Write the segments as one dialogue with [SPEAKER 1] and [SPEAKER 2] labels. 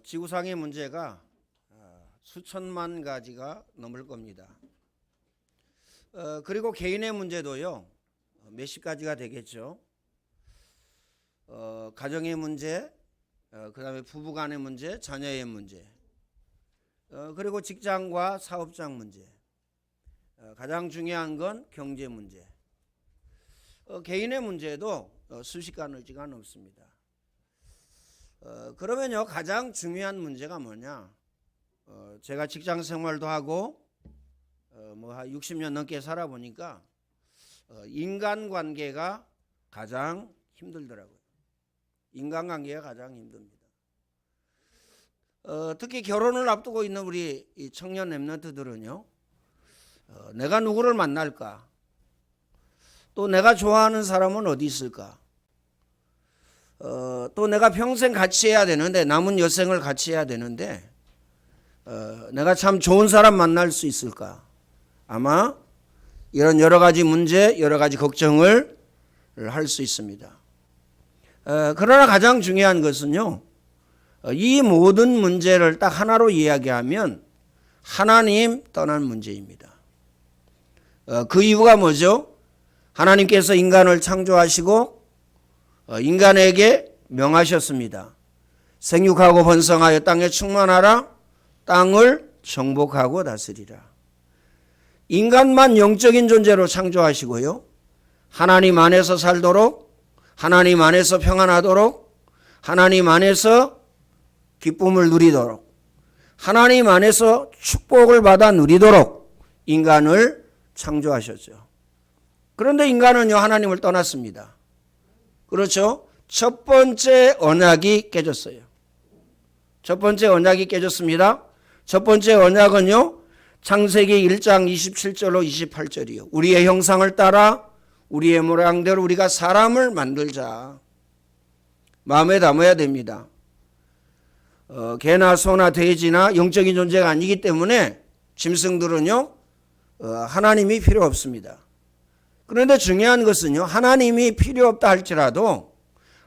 [SPEAKER 1] 지구상의 문제가 수천만 가지가 넘을 겁니다. 그리고 개인의 문제도요, 몇십 가지가 되겠죠. 가정의 문제, 그다음에 부부간의 문제, 자녀의 문제, 그리고 직장과 사업장 문제, 가장 중요한 건 경제 문제. 개인의 문제도 순식간의지가 없습니다. 그러면요, 가장 중요한 문제가 뭐냐? 제가 직장 생활도 하고 한 60년 넘게 살아보니까 인간관계가 가장 힘들더라고요. 인간관계가 가장 힘듭니다. 특히 결혼을 앞두고 있는 우리 이 청년 랩런트들은요, 내가 누구를 만날까? 또 내가 좋아하는 사람은 어디 있을까? 또 내가 평생 같이 해야 되는데, 남은 여생을 같이 해야 되는데, 내가 참 좋은 사람 만날 수 있을까? 아마 이런 여러 가지 문제, 여러 가지 걱정을 할 수 있습니다. 그러나 가장 중요한 것은요, 이 모든 문제를 딱 하나로 이야기하면 하나님 떠난 문제입니다. 그 이유가 뭐죠? 하나님께서 인간을 창조하시고 인간에게 명하셨습니다. 생육하고 번성하여 땅에 충만하라, 땅을 정복하고 다스리라. 인간만 영적인 존재로 창조하시고요, 하나님 안에서 살도록, 하나님 안에서 평안하도록, 하나님 안에서 기쁨을 누리도록, 하나님 안에서 축복을 받아 누리도록 인간을 창조하셨죠. 그런데 인간은요, 하나님을 떠났습니다. 그렇죠? 첫 번째 언약이 깨졌어요. 첫 번째 언약이 깨졌습니다. 첫 번째 언약은요, 창세기 1장 27절로 28절이요. 우리의 형상을 따라 우리의 모양대로 우리가 사람을 만들자. 마음에 담아야 됩니다. 개나 소나 돼지나 영적인 존재가 아니기 때문에 짐승들은요, 하나님이 필요 없습니다. 그런데 중요한 것은요, 하나님이 필요 없다 할지라도,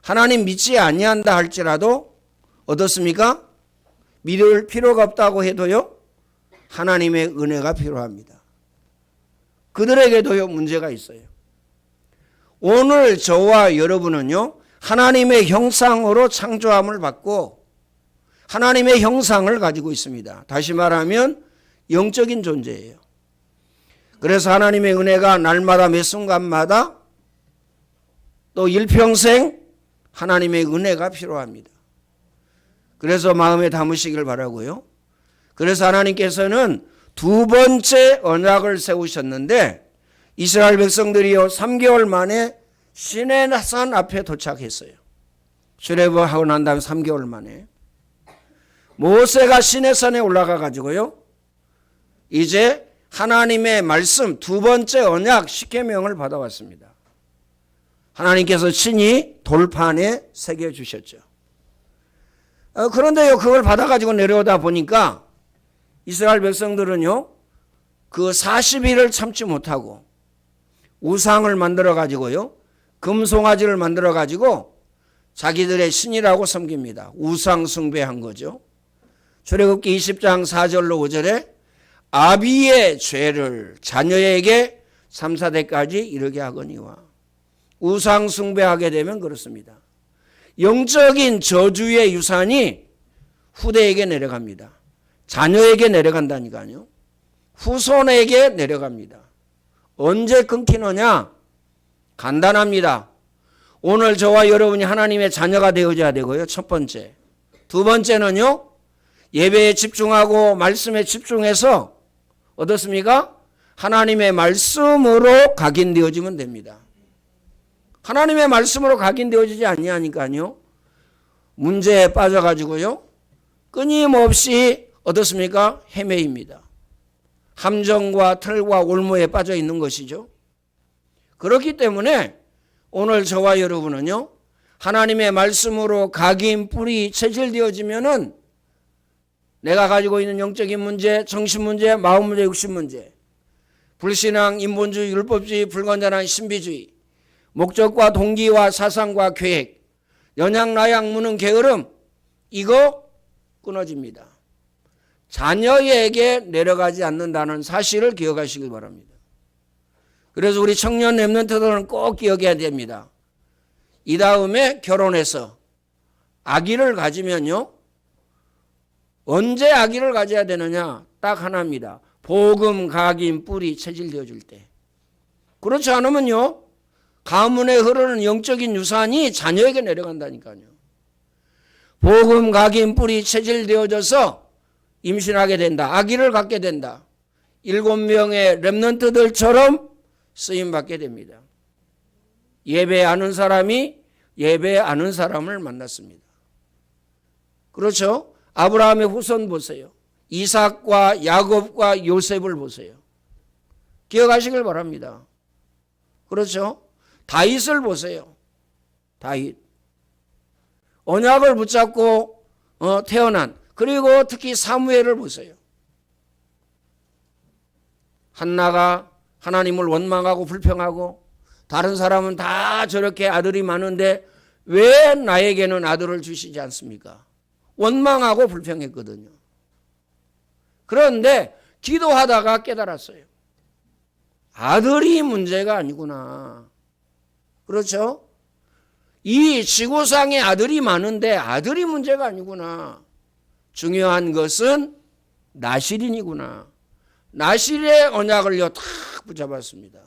[SPEAKER 1] 하나님 믿지 아니한다 할지라도 어떻습니까? 믿을 필요가 없다고 해도요, 하나님의 은혜가 필요합니다. 그들에게도요, 문제가 있어요. 오늘 저와 여러분은요, 하나님의 형상으로 창조함을 받고 하나님의 형상을 가지고 있습니다. 다시 말하면 영적인 존재예요. 그래서 하나님의 은혜가 날마다 매 순간마다 또 일평생 하나님의 은혜가 필요합니다. 그래서 마음에 담으시길 바라고요. 그래서 하나님께서는 두 번째 언약을 세우셨는데, 이스라엘 백성들이요, 3개월 만에 시내산 앞에 도착했어요. 출애굽하고 난 다음에 3개월 만에 모세가 시내산에 올라가 가지고요, 이제 하나님의 말씀 두 번째 언약 십계명을 받아왔습니다. 하나님께서 친히 돌판에 새겨주셨죠. 그런데요, 그걸 받아가지고 내려오다 보니까 이스라엘 백성들은요, 그 40일을 참지 못하고 우상을 만들어가지고요, 금송아지를 만들어가지고 자기들의 신이라고 섬깁니다. 우상 숭배한 거죠. 출애굽기 20장 4절로 5절에 아비의 죄를 자녀에게 3, 4대까지 이르게 하거니와. 우상 숭배하게 되면 그렇습니다. 영적인 저주의 유산이 후대에게 내려갑니다. 자녀에게 내려간다니까요. 후손에게 내려갑니다. 언제 끊기느냐? 간단합니다. 오늘 저와 여러분이 하나님의 자녀가 되어야 되고요, 첫 번째. 두 번째는요, 예배에 집중하고 말씀에 집중해서 어떻습니까? 하나님의 말씀으로 각인되어지면 됩니다. 하나님의 말씀으로 각인되어지지 아니하니까요, 문제에 빠져가지고요, 끊임없이 어떻습니까? 헤매입니다. 함정과 틀과 올무에 빠져 있는 것이죠. 그렇기 때문에 오늘 저와 여러분은요, 하나님의 말씀으로 각인 뿌리 체질되어지면은 내가 가지고 있는 영적인 문제, 정신 문제, 마음 문제, 육신 문제, 불신앙, 인본주의, 율법주의, 불건전한 신비주의, 목적과 동기와 사상과 계획, 연양, 나양, 무능, 게으름, 이거 끊어집니다. 자녀에게 내려가지 않는다는 사실을 기억하시길 바랍니다. 그래서 우리 청년 렘넌트들은 꼭 기억해야 됩니다. 이 다음에 결혼해서 아기를 가지면요, 언제 아기를 가져야 되느냐? 딱 하나입니다. 복음, 각인, 뿌리 체질되어질 때. 그렇지 않으면요, 가문에 흐르는 영적인 유산이 자녀에게 내려간다니까요. 복음, 각인, 뿌리 체질되어져서 임신하게 된다. 아기를 갖게 된다. 7명의 렘넌트들처럼 쓰임받게 됩니다. 예배 아는 사람이 예배 아는 사람을 만났습니다. 그렇죠? 아브라함의 후손 보세요. 이삭과 야곱과 요셉을 보세요. 기억하시길 바랍니다. 그렇죠? 다윗을 보세요. 다윗. 언약을 붙잡고 태어난, 그리고 특히 사무엘을 보세요. 한나가 하나님을 원망하고 불평하고 다른 사람은 다 저렇게 아들이 많은데 왜 나에게는 아들을 주시지 않습니까? 원망하고 불평했거든요. 그런데 기도하다가 깨달았어요. 아들이 문제가 아니구나. 그렇죠? 이 지구상에 아들이 많은데 아들이 문제가 아니구나. 중요한 것은 나실인이구나. 나실의 언약을요 탁 붙잡았습니다.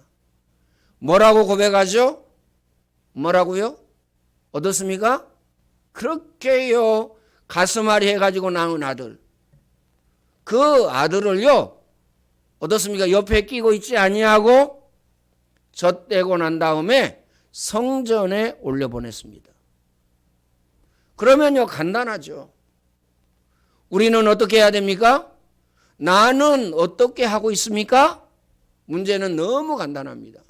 [SPEAKER 1] 뭐라고 고백하죠? 뭐라고요? 어떻습니까? 그렇게요 가슴앓이 해가지고 낳은 아들, 그 아들을요 어떻습니까? 옆에 끼고 있지 아니하고 젖대고 난 다음에 성전에 올려보냈습니다. 그러면요 간단하죠. 우리는 어떻게 해야 됩니까? 나는 어떻게 하고 있습니까? 문제는 너무 간단합니다.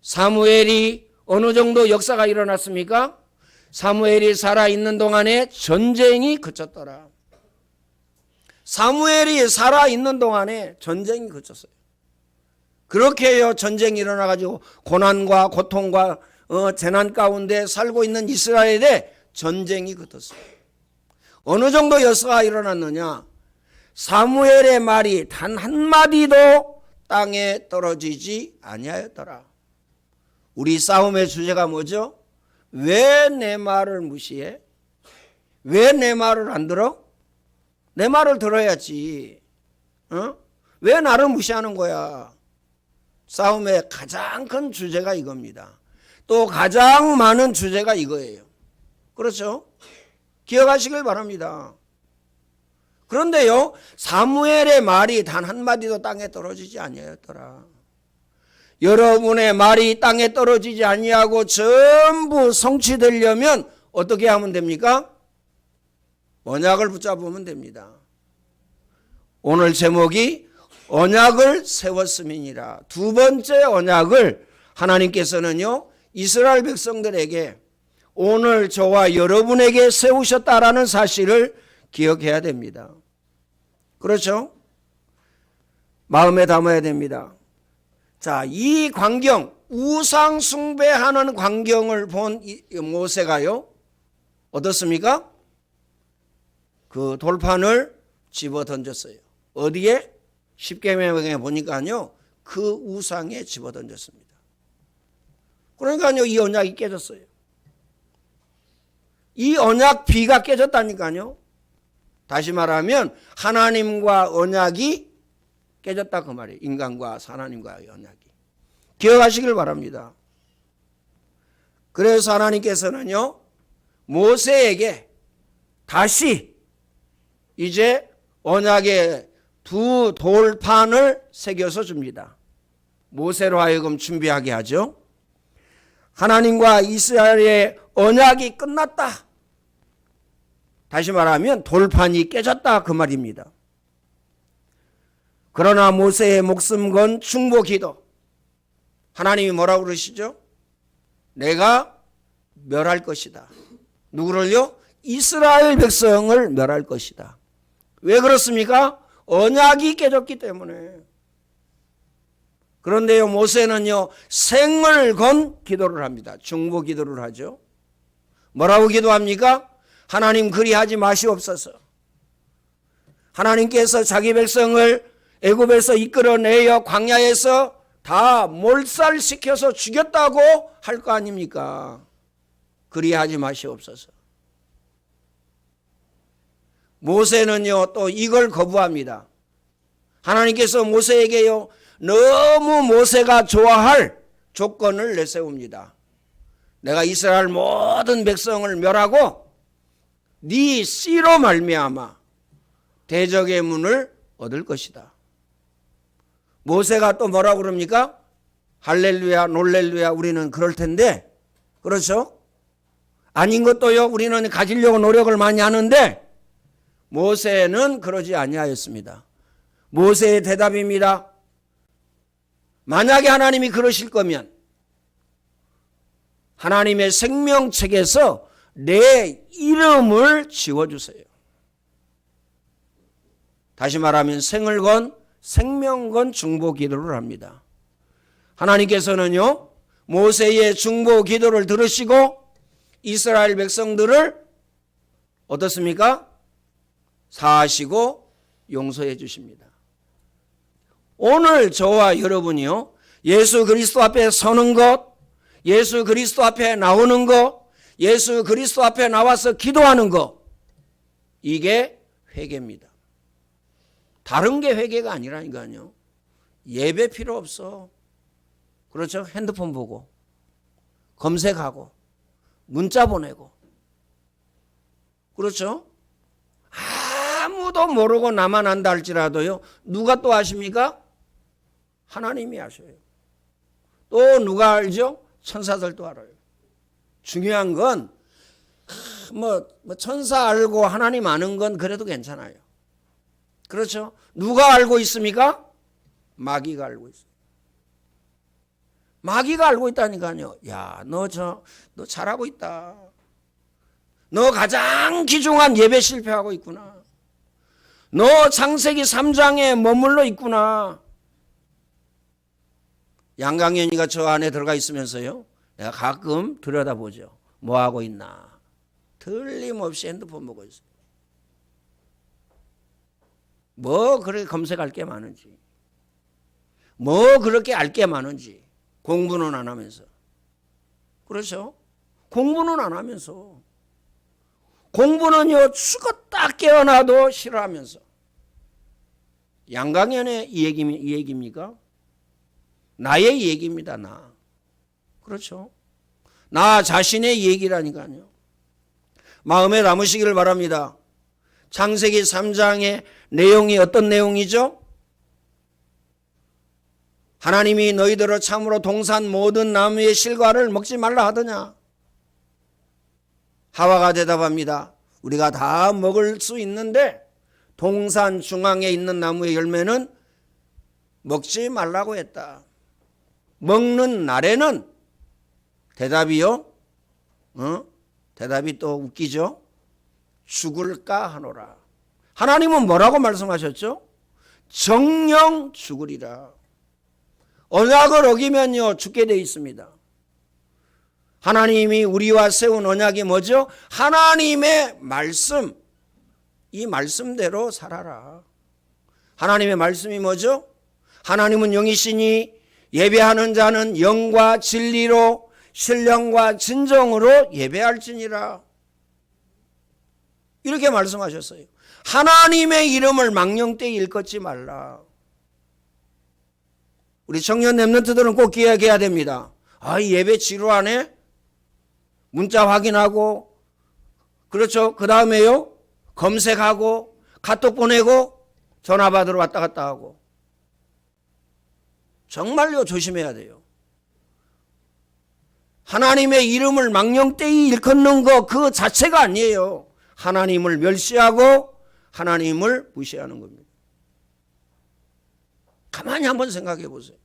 [SPEAKER 1] 사무엘이 어느 정도 역사가 일어났습니까? 사무엘이 살아있는 동안에 전쟁이 그쳤더라. 사무엘이 살아있는 동안에 전쟁이 그쳤어요. 그렇게요 전쟁이 일어나가지고 고난과 고통과 재난 가운데 살고 있는 이스라엘에 전쟁이 그쳤어요. 어느 정도 역사가 일어났느냐? 사무엘의 말이 단 한마디도 땅에 떨어지지 아니하였더라. 우리 싸움의 주제가 뭐죠? 왜 내 말을 무시해? 왜 내 말을 안 들어? 내 말을 들어야지. 왜 나를 무시하는 거야? 싸움의 가장 큰 주제가 이겁니다. 또 가장 많은 주제가 이거예요. 그렇죠? 기억하시길 바랍니다. 그런데요 사무엘의 말이 단 한마디도 땅에 떨어지지 아니하였더라. 여러분의 말이 땅에 떨어지지 아니하고 전부 성취되려면 어떻게 하면 됩니까? 언약을 붙잡으면 됩니다. 오늘 제목이 언약을 세웠음이니라. 두 번째 언약을 하나님께서는요 이스라엘 백성들에게 오늘 저와 여러분에게 세우셨다라는 사실을 기억해야 됩니다. 그렇죠? 마음에 담아야 됩니다. 자, 이 광경, 우상 숭배하는 광경을 본 모세가요 어떻습니까? 그 돌판을 집어 던졌어요. 어디에? 십계명에 보니까요 그 우상에 집어 던졌습니다. 그러니까요 이 언약이 깨졌어요. 이 언약 비가 깨졌다니까요. 다시 말하면 하나님과 언약이 깨졌다 그 말이에요. 인간과 하나님과의 언약이. 기억하시길 바랍니다. 그래서 하나님께서는요 모세에게 다시 이제 언약의 두 돌판을 새겨서 줍니다. 모세로 하여금 준비하게 하죠. 하나님과 이스라엘의 언약이 끝났다. 다시 말하면 돌판이 깨졌다 그 말입니다. 그러나 모세의 목숨 건 중보 기도. 하나님이 뭐라고 그러시죠? 내가 멸할 것이다. 누구를요? 이스라엘 백성을 멸할 것이다. 왜 그렇습니까? 언약이 깨졌기 때문에. 그런데요 모세는요 생을 건 기도를 합니다. 중보 기도를 하죠. 뭐라고 기도합니까? 하나님 그리하지 마시옵소서. 하나님께서 자기 백성을 애굽에서 이끌어내어 광야에서 다 몰살시켜서 죽였다고 할 거 아닙니까? 그리하지 마시옵소서. 모세는요 또 이걸 거부합니다. 하나님께서 모세에게요 너무 모세가 좋아할 조건을 내세웁니다. 내가 이스라엘 모든 백성을 멸하고 네 씨로 말미암아 대적의 문을 얻을 것이다. 모세가 또 뭐라고 그럽니까? 할렐루야 놀렐루야 우리는 그럴 텐데 그렇죠? 아닌 것도요 우리는 가지려고 노력을 많이 하는데 모세는 그러지 아니하였습니다. 모세의 대답입니다. 만약에 하나님이 그러실 거면 하나님의 생명책에서 내 이름을 지워주세요. 다시 말하면 생을 건 생명 건 중보 기도를 합니다. 하나님께서는요 모세의 중보 기도를 들으시고 이스라엘 백성들을 어떻습니까? 사하시고 용서해 주십니다. 오늘 저와 여러분이요 예수 그리스도 앞에 서는 것, 예수 그리스도 앞에 나오는 것, 예수 그리스도 앞에 나와서 기도하는 것, 이게 회개입니다. 다른 게 회개가 아니라니까요. 예배 필요 없어. 그렇죠? 핸드폰 보고 검색하고 문자 보내고 그렇죠? 아무도 모르고 나만 안다 할지라도요 누가 또 아십니까? 하나님이 아셔요. 또 누가 알죠? 천사들도 알아요. 중요한 건 뭐 천사 알고 하나님 아는 건 그래도 괜찮아요. 그렇죠? 누가 알고 있습니까? 마귀가 알고 있어요. 마귀가 알고 있다니까요. 야, 너 잘하고 있다. 너 가장 귀중한 예배 실패하고 있구나. 너 창세기 3장에 머물러 있구나. 양강연이가 저 안에 들어가 있으면서요. 내가 가끔 들여다보죠. 뭐 하고 있나. 틀림없이 핸드폰 보고 있어요. 뭐 그렇게 검색할 게 많은지. 뭐 그렇게 알 게 많은지. 공부는 안 하면서. 그렇죠? 공부는 안 하면서. 공부는요 죽었다 깨어나도 싫어하면서. 양강연의 이 얘기입니까? 나의 얘기입니다. 나. 그렇죠? 나 자신의 얘기라니까요. 마음에 남으시기를 바랍니다. 창세기 3장의 내용이 어떤 내용이죠? 하나님이 너희들을 참으로 동산 모든 나무의 실과를 먹지 말라 하더냐? 하와가 대답합니다. 우리가 다 먹을 수 있는데 동산 중앙에 있는 나무의 열매는 먹지 말라고 했다. 먹는 날에는 대답이요? 대답이 또 웃기죠? 죽을까 하노라. 하나님은 뭐라고 말씀하셨죠? 정령 죽으리라. 언약을 어기면요 죽게 되어 있습니다. 하나님이 우리와 세운 언약이 뭐죠? 하나님의 말씀. 이 말씀대로 살아라. 하나님의 말씀이 뭐죠? 하나님은 영이시니 예배하는 자는 영과 진리로 신령과 진정으로 예배할지니라. 이렇게 말씀하셨어요. 하나님의 이름을 망령되이 일컫지 말라. 우리 청년 랩런트들은 꼭 기억해야 됩니다. 예배 지루하네? 문자 확인하고, 그렇죠? 그 다음에요, 검색하고, 카톡 보내고, 전화 받으러 왔다 갔다 하고. 정말요, 조심해야 돼요. 하나님의 이름을 망령되이 일컫는 거 그 자체가 아니에요. 하나님을 멸시하고 하나님을 무시하는 겁니다. 가만히 한번 생각해 보세요.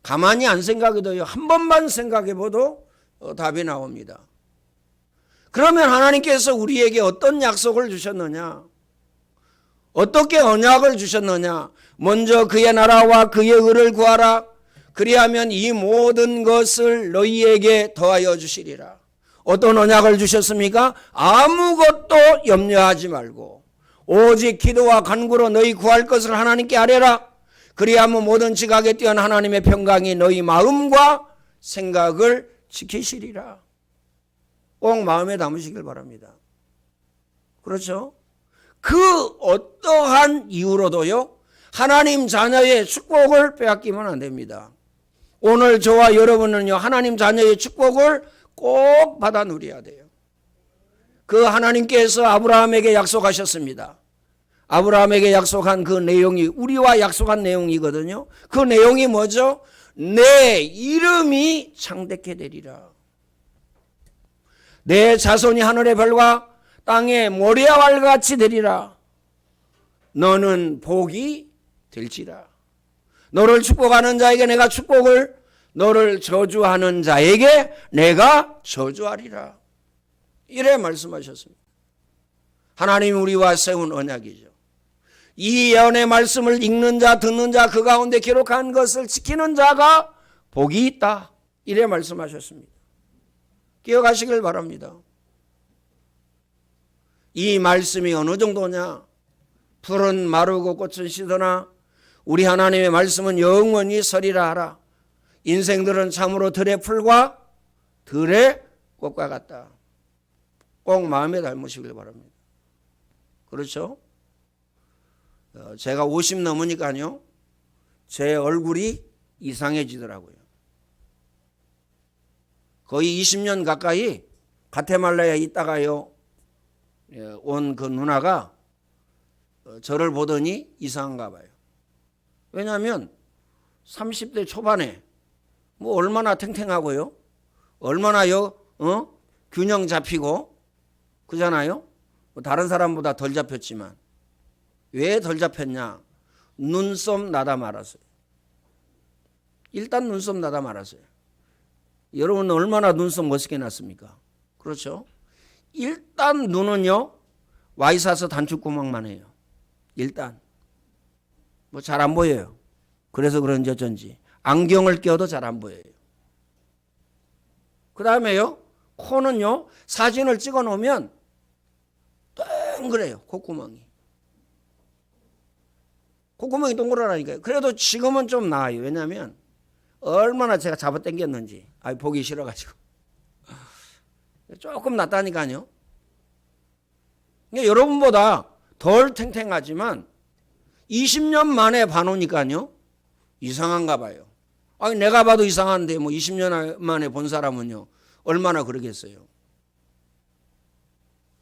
[SPEAKER 1] 가만히 안 생각해도요, 한 번만 생각해 봐도 답이 나옵니다. 그러면 하나님께서 우리에게 어떤 약속을 주셨느냐? 어떻게 언약을 주셨느냐? 먼저 그의 나라와 그의 의를 구하라. 그리하면 이 모든 것을 너희에게 더하여 주시리라. 어떤 언약을 주셨습니까? 아무것도 염려하지 말고 오직 기도와 간구로 너희 구할 것을 하나님께 아뢰라. 그리하면 모든 지각에 뛰어난 하나님의 평강이 너희 마음과 생각을 지키시리라. 꼭 마음에 담으시길 바랍니다. 그렇죠? 그 어떠한 이유로도요, 하나님 자녀의 축복을 빼앗기면 안 됩니다. 오늘 저와 여러분은요, 하나님 자녀의 축복을 꼭 받아 누려야 돼요. 그 하나님께서 아브라함에게 약속하셨습니다. 아브라함에게 약속한 그 내용이 우리와 약속한 내용이거든요. 그 내용이 뭐죠? 내 이름이 창대케 되리라. 내 자손이 하늘의 별과 땅의 모래와 같이 되리라. 너는 복이 될지라. 너를 축복하는 자에게 내가 축복을, 너를 저주하는 자에게 내가 저주하리라. 이래 말씀하셨습니다. 하나님 우리와 세운 언약이죠. 이 예언의 말씀을 읽는 자, 듣는 자, 그 가운데 기록한 것을 지키는 자가 복이 있다. 이래 말씀하셨습니다. 기억하시길 바랍니다. 이 말씀이 어느 정도냐? 풀은 마르고 꽃은 시드나 우리 하나님의 말씀은 영원히 서리라 하라. 인생들은 참으로 들의 풀과 들의 꽃과 같다. 꼭 마음에 담으시길 바랍니다. 그렇죠? 제가 50 넘으니까요, 제 얼굴이 이상해지더라고요. 거의 20년 가까이 가테말라에 있다가요, 온 그 누나가 저를 보더니 이상한가 봐요. 왜냐하면 30대 초반에 뭐 얼마나 탱탱하고요, 얼마나요, 균형 잡히고 그잖아요. 뭐 다른 사람보다 덜 잡혔지만 왜 덜 잡혔냐? 눈썹 나다 말았어요. 일단 눈썹 나다 말았어요. 여러분 얼마나 눈썹 멋있게 났습니까? 그렇죠? 일단 눈은요, 와이사스 단축구멍만 해요. 일단 뭐 잘 안 보여요. 그래서 그런지 어쩐지 안경을 껴도 잘 안 보여요. 그 다음에요, 코는요, 사진을 찍어 놓으면 동그래요. 콧구멍이 동그라니까요. 그래도 지금은 좀 나아요. 왜냐하면 얼마나 제가 잡아당겼는지 보기 싫어가지고 조금 낫다니까요. 여러분보다 덜 탱탱하지만 20년 만에 봐놓으니까요, 이상한가 봐요. 내가 봐도 이상한데 뭐 20년 만에 본 사람은요 얼마나 그러겠어요.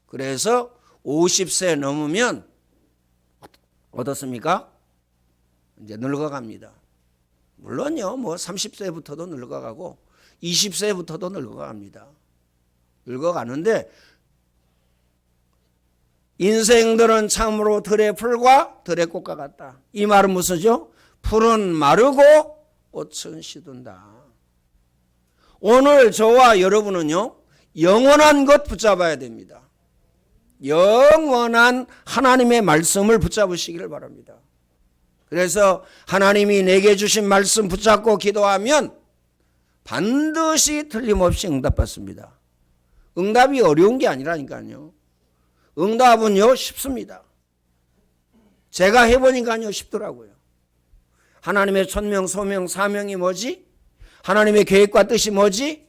[SPEAKER 1] 그래서 50세 넘으면 어떻습니까? 이제 늙어갑니다. 물론요, 뭐 30세부터도 늙어가고 20세부터도 늙어갑니다. 늙어가는데 인생들은 참으로 들의 풀과 들의 꽃과 같다. 이 말은 무엇이죠? 풀은 마르고 꽃은 시든다. 오늘 저와 여러분은요, 영원한 것 붙잡아야 됩니다. 영원한 하나님의 말씀을 붙잡으시기를 바랍니다. 그래서 하나님이 내게 주신 말씀 붙잡고 기도하면 반드시 틀림없이 응답받습니다. 응답이 어려운 게 아니라니까요. 응답은요 쉽습니다. 제가 해보니까요 쉽더라고요. 하나님의 천명, 소명, 사명이 뭐지? 하나님의 계획과 뜻이 뭐지?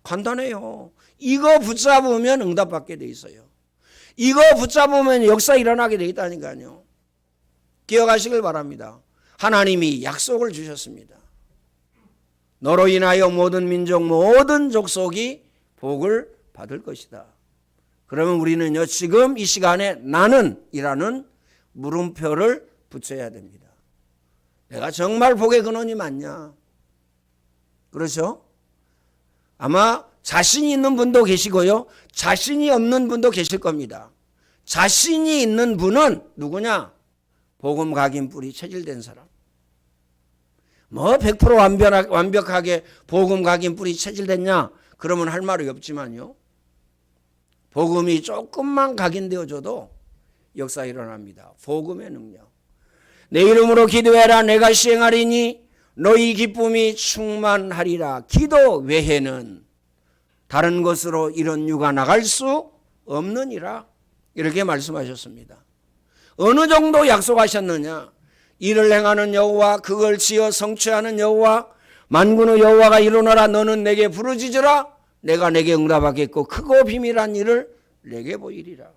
[SPEAKER 1] 간단해요. 이거 붙잡으면 응답받게 돼 있어요. 이거 붙잡으면 역사 일어나게 돼 있다니까요. 기억하시길 바랍니다. 하나님이 약속을 주셨습니다. 너로 인하여 모든 민족, 모든 족속이 복을 받을 것이다. 그러면 우리는요, 지금 이 시간에 나는 이라는 물음표를 붙여야 됩니다. 내가 정말 복의 근원이 맞냐? 그렇죠? 아마 자신이 있는 분도 계시고요, 자신이 없는 분도 계실 겁니다. 자신이 있는 분은 누구냐? 복음 각인 뿌리 체질된 사람. 뭐 100% 완벽하게 복음 각인 뿌리 체질됐냐? 그러면 할 말이 없지만요, 복음이 조금만 각인되어져도 역사 일어납니다. 복음의 능력. 내 이름으로 기도해라 내가 시행하리니 너희 기쁨이 충만하리라. 기도 외에는 다른 것으로 이런 유가 나갈 수 없느니라. 이렇게 말씀하셨습니다. 어느 정도 약속하셨느냐? 이를 행하는 여호와, 그걸 지어 성취하는 여호와, 만군의 여호와가 이루노라. 너는 내게 부르짖으라. 내가 내게 응답하겠고 크고 비밀한 일을 내게 보이리라.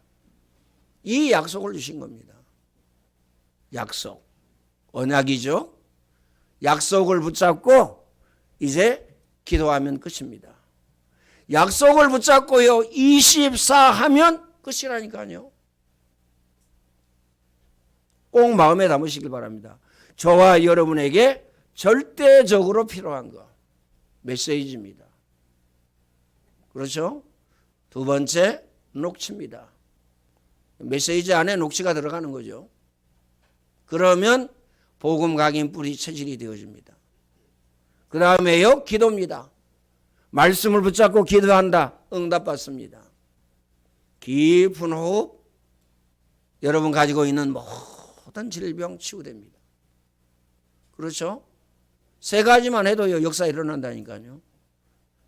[SPEAKER 1] 이 약속을 주신 겁니다. 약속. 언약이죠. 약속을 붙잡고 이제 기도하면 끝입니다. 약속을 붙잡고요 24 하면 끝이라니까요. 꼭 마음에 담으시길 바랍니다. 저와 여러분에게 절대적으로 필요한 거 메시지입니다. 그렇죠? 두 번째, 녹취입니다. 메시지 안에 녹취가 들어가는 거죠. 그러면 복음 각인 뿌리 체질이 되어집니다. 그 다음에요, 기도입니다. 말씀을 붙잡고 기도한다. 응답받습니다. 깊은 호흡, 여러분 가지고 있는 모든 질병 치유됩니다. 그렇죠? 세 가지만 해도요 역사 일어난다니까요.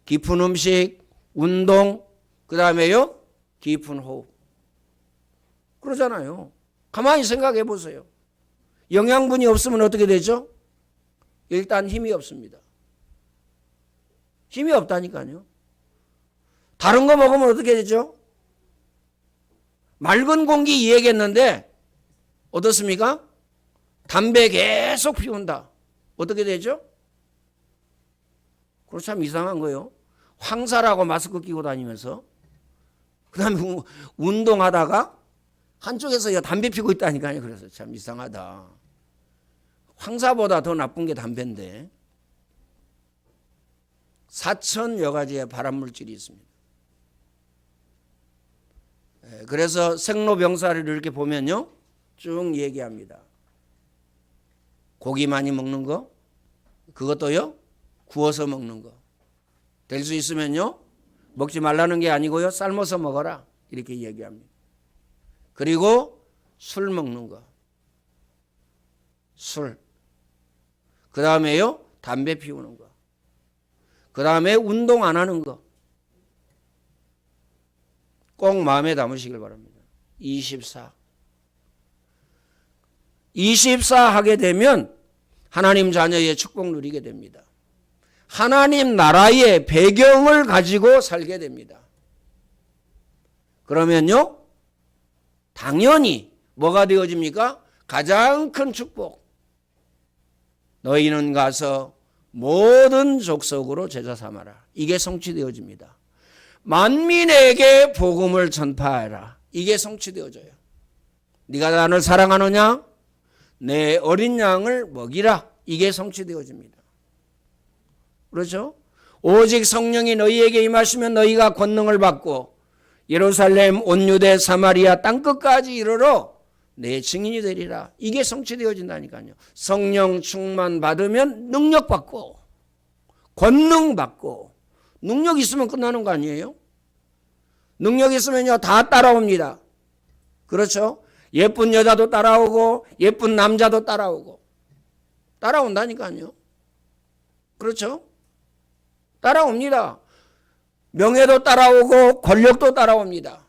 [SPEAKER 1] 깊은 음식, 운동, 그 다음에요 깊은 호흡. 그러잖아요. 가만히 생각해 보세요. 영양분이 없으면 어떻게 되죠? 일단 힘이 없습니다. 힘이 없다니까요. 다른 거 먹으면 어떻게 되죠? 맑은 공기 이야기했는데 어떻습니까? 담배 계속 피운다. 어떻게 되죠? 그거 참 이상한 거예요. 황사라고 마스크 끼고 다니면서 그 다음에 운동하다가 한쪽에서 담배 피고 있다니까요. 그래서 참 이상하다. 황사보다 더 나쁜 게 담배인데 4,000여 가지의 발암물질이 있습니다. 그래서 생로병사를 이렇게 보면요 쭉 얘기합니다. 고기 많이 먹는 거, 그것도요 구워서 먹는 거. 될 수 있으면요 먹지 말라는 게 아니고요 삶아서 먹어라 이렇게 얘기합니다. 그리고 술 먹는 거, 술. 그 다음에요 담배 피우는 거. 그 다음에 운동 안 하는 거. 꼭 마음에 담으시길 바랍니다. 24 하게 되면 하나님 자녀의 축복 누리게 됩니다. 하나님 나라의 배경을 가지고 살게 됩니다. 그러면요 당연히 뭐가 되어집니까? 가장 큰 축복. 너희는 가서 모든 족속으로 제자 삼아라. 이게 성취되어집니다. 만민에게 복음을 전파하라. 이게 성취되어져요. 네가 나를 사랑하느냐? 내 어린 양을 먹이라. 이게 성취되어집니다. 그렇죠? 오직 성령이 너희에게 임하시면 너희가 권능을 받고 예루살렘, 온 유대, 사마리아 땅끝까지 이르러 내 증인이 되리라. 이게 성취되어진다니까요. 성령 충만 받으면 능력 받고 권능 받고 능력 있으면 끝나는 거 아니에요? 능력 있으면요 다 따라옵니다. 그렇죠? 예쁜 여자도 따라오고 예쁜 남자도 따라오고 따라온다니까요. 그렇죠? 따라옵니다. 명예도 따라오고 권력도 따라옵니다.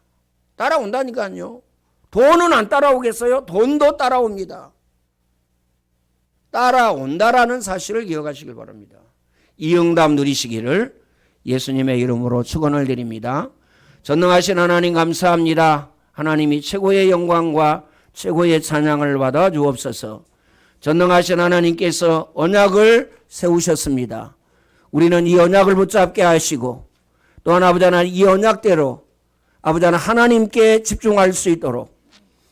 [SPEAKER 1] 따라온다니까요. 돈은 안 따라오겠어요? 돈도 따라옵니다. 따라온다라는 사실을 기억하시길 바랍니다. 이 응답 누리시기를 예수님의 이름으로 축원을 드립니다. 전능하신 하나님 감사합니다. 하나님이 최고의 영광과 최고의 찬양을 받아 주옵소서. 전능하신 하나님께서 언약을 세우셨습니다. 우리는 이 언약을 붙잡게 하시고 또한 아버지 하나님 이 언약대로 아버지 하나님께 집중할 수 있도록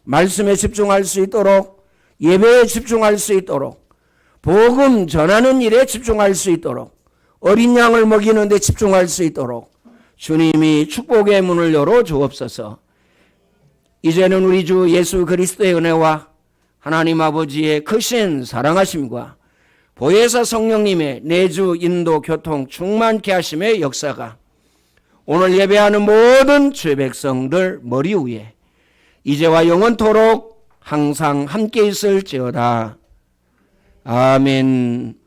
[SPEAKER 1] 말씀에 집중할 수 있도록 예배에 집중할 수 있도록 복음 전하는 일에 집중할 수 있도록 어린 양을 먹이는 데 집중할 수 있도록 주님이 축복의 문을 열어 주옵소서. 이제는 우리 주 예수 그리스도의 은혜와 하나님 아버지의 크신 사랑하심과 보혜사 성령님의 내주 인도 교통 충만케 하심의 역사가 오늘 예배하는 모든 주의 백성들 머리 위에 이제와 영원토록 항상 함께 있을지어다. 아멘.